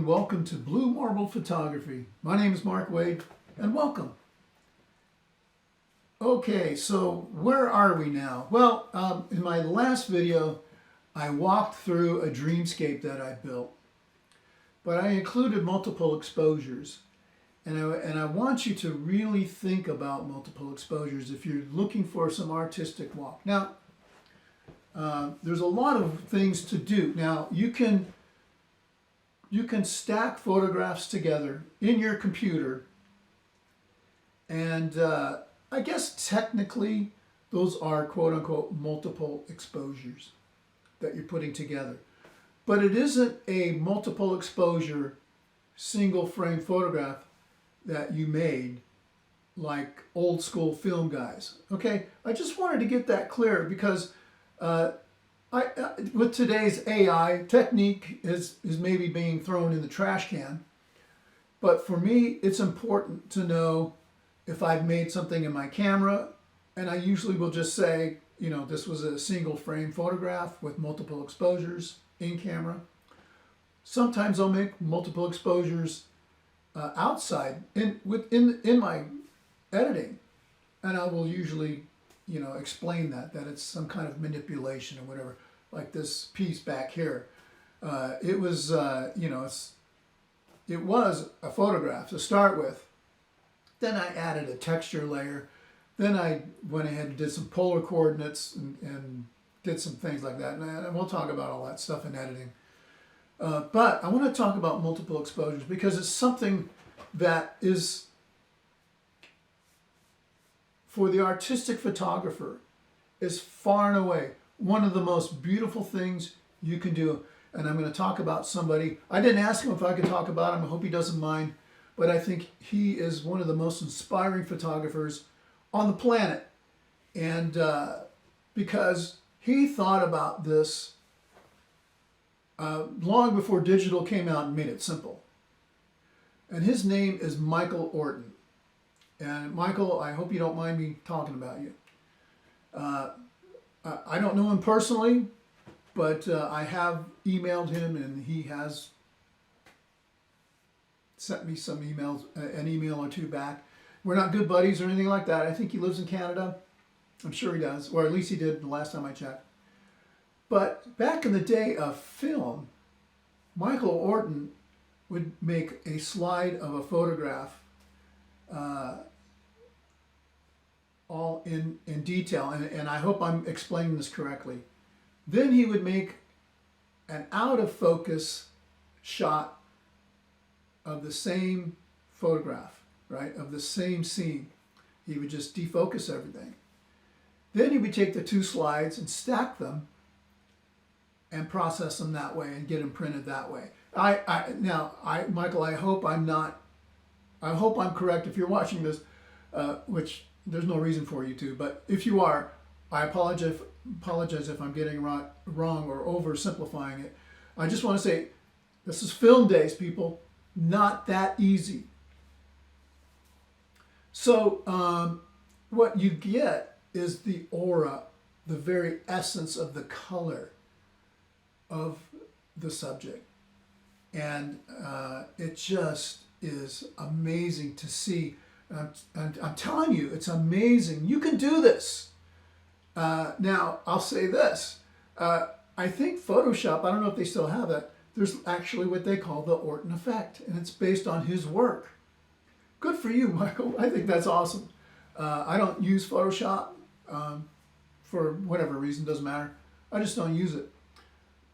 welcome to Blue Marble Photography. My name is Mark Wade, and welcome. Okay, so where are we now? Well, in my last video, I walked through a dreamscape that I built, but I included multiple exposures. And I want you to really think about multiple exposures if you're looking for some artistic walk. Now, there's a lot of things to do. Now, you can stack photographs together in your computer, and I guess technically those are quote-unquote multiple exposures that you're putting together. But it isn't a multiple exposure single frame photograph that you made like old school film guys. Okay, I just wanted to get that clear because with today's AI, technique is maybe being thrown in the trash can. But for me, it's important to know if I've made something in my camera, and I usually will just say, you know, this was a single frame photograph with multiple exposures in camera. Sometimes I'll make multiple exposures outside in my editing, and I will usually, you know, explain that it's some kind of manipulation or whatever. Like this piece back here, it was you know, it was a photograph to start with. Then I added a texture layer. Then I went ahead and did some polar coordinates and did some things like that. And we'll talk about all that stuff in editing. But I want to talk about multiple exposures because it's something that is, for the artistic photographer, is far and away one of the most beautiful things you can do. And I'm going to talk about somebody. I didn't ask him if I could talk about him. I hope he doesn't mind. But I think he is one of the most inspiring photographers on the planet. And because he thought about this long before digital came out and made it simple. And his name is Michael Orton. And Michael, I hope you don't mind me talking about you. I don't know him personally, but I have emailed him, and he has sent me some emails, an email or two back. We're not good buddies or anything like that. I think he lives in Canada. I'm sure he does, or at least he did the last time I checked. But back in the day of film, Michael Orton would make a slide of a photograph all in detail, and I hope I'm explaining this correctly. Then he would make an out of focus shot of the same photograph, right, of the same scene. He would just defocus everything. Then he would take the two slides and stack them and process them that way and get them printed that way. Michael, I hope I'm correct if you're watching this, which there's no reason for you to, but if you are, I apologize if I'm getting it wrong or oversimplifying it. I just want to say, this is film days, people. Not that easy. So what you get is the aura, the very essence of the color of the subject. And it just is amazing to see. I'm telling you, it's amazing. You can do this. Now, I'll say this. I think Photoshop, I don't know if they still have that, there's actually what they call the Orton effect, and it's based on his work. Good for you, Michael. I think that's awesome. I don't use Photoshop for whatever reason, doesn't matter. I just don't use it.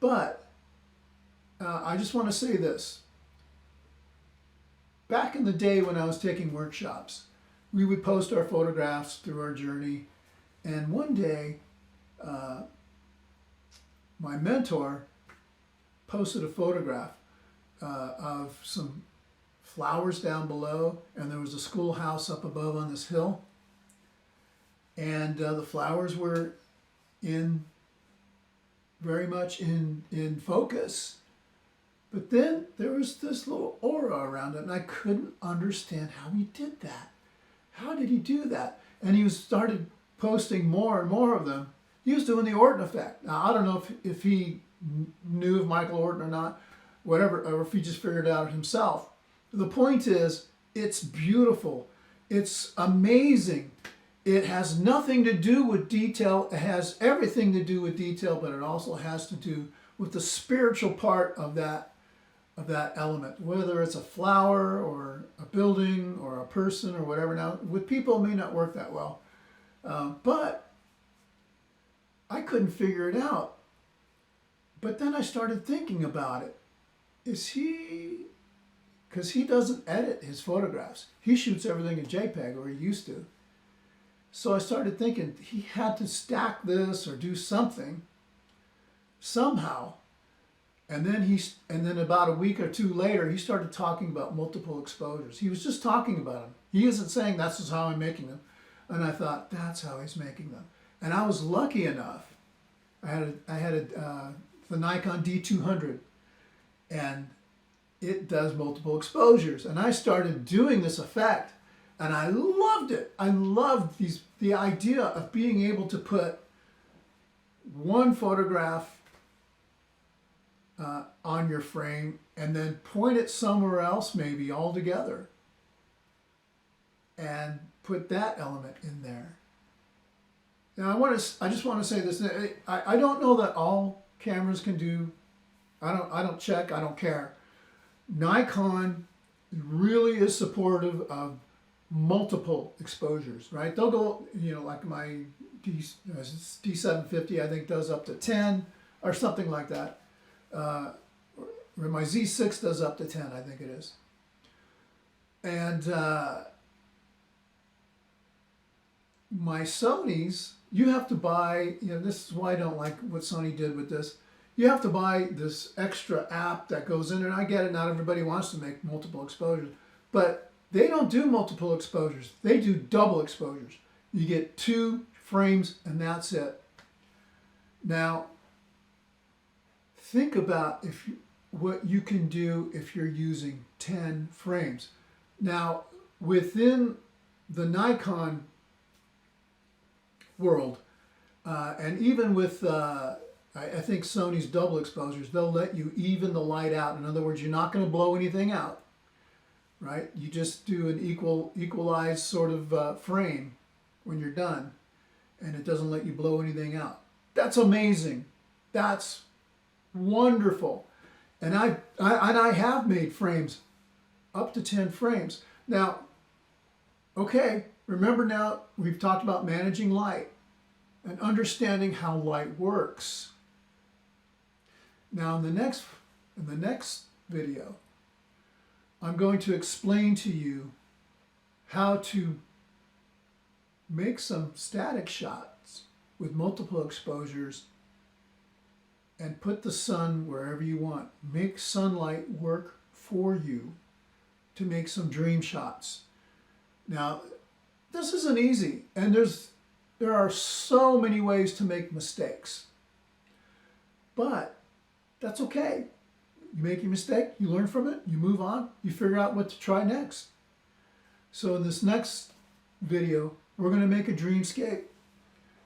But I just want to say this. Back in the day when I was taking workshops, we would post our photographs through our journey. And one day, my mentor posted a photograph of some flowers down below, and there was a schoolhouse up above on this hill. And the flowers were very much in focus. But then there was this little aura around it, and I couldn't understand how he did that. How did he do that? And he started posting more and more of them. He was doing the Orton effect. Now, I don't know if he knew of Michael Orton or not, whatever, or if he just figured it out himself. The point is, it's beautiful. It's amazing. It has nothing to do with detail. It has everything to do with detail, but it also has to do with the spiritual part of that element, whether it's a flower or a building or a person or whatever. Now, with people, it may not work that well, but I couldn't figure it out. But then I started thinking about it. Because he doesn't edit his photographs. He shoots everything in JPEG, or he used to. So I started thinking he had to stack this or do something somehow. And then about a week or two later, he started talking about multiple exposures. He was just talking about them. He isn't saying that's just how I'm making them. And I thought, that's how he's making them. And I was lucky enough. I had the Nikon D200, and it does multiple exposures. And I started doing this effect, and I loved it. I loved the idea of being able to put one photograph on your frame and then point it somewhere else, maybe altogether, and put that element in there. Now I just want to say this. I don't know that all cameras can do. I don't check. I don't care. Nikon really is supportive of multiple exposures, right? They'll go, like my D750, I think, does up to 10 or something like that. Or my Z6 does up to 10, I think it is. And my Sonys, you have to buy, this is why I don't like what Sony did with this. You have to buy this extra app that goes in, and I get it, not everybody wants to make multiple exposures, but they don't do multiple exposures. They do double exposures. You get 2 frames and that's it. Now, think about what you can do if you're using 10 frames. Now, within the Nikon world, and even with I think Sony's double exposures, they'll let you even the light out. In other words, you're not going to blow anything out, right? You just do an equalized sort of frame when you're done, and it doesn't let you blow anything out. That's amazing. That's wonderful. And I have made frames up to 10 frames. Now, okay, remember now we've talked about managing light and understanding how light works. Now in the next video, I'm going to explain to you how to make some static shots with multiple exposures and put the sun wherever you want. Make sunlight work for you to make some dream shots. Now, this isn't easy, and there are so many ways to make mistakes. But that's okay. You make your mistake, you learn from it, you move on, you figure out what to try next. So in this next video, we're going to make a dreamscape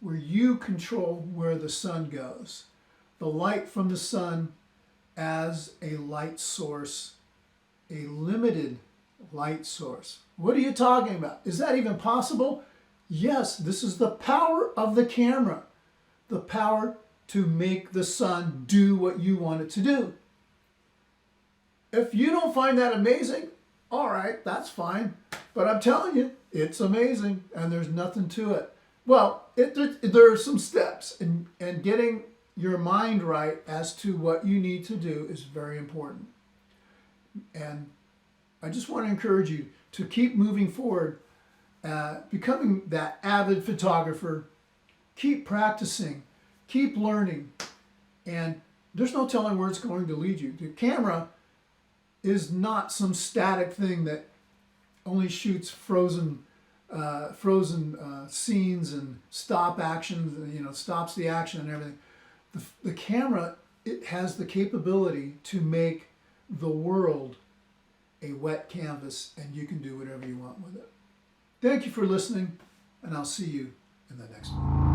where you control where the sun goes. The light from the sun as a light source, a limited light source. What are you talking about? Is that even possible? Yes, this is the power of the camera. The power to make the sun do what you want it to do. If you don't find that amazing, all right, that's fine. But I'm telling you, it's amazing, and there's nothing to it. Well, there are some steps, and getting your mind right as to what you need to do is very important. And I just want to encourage you to keep moving forward, becoming that avid photographer. Keep practicing, keep learning, and there's no telling where it's going to lead you. The camera is not some static thing that only shoots frozen scenes and stop actions, and stops the action and everything. The camera, it has the capability to make the world a wet canvas, and you can do whatever you want with it. Thank you for listening, and I'll see you in the next one.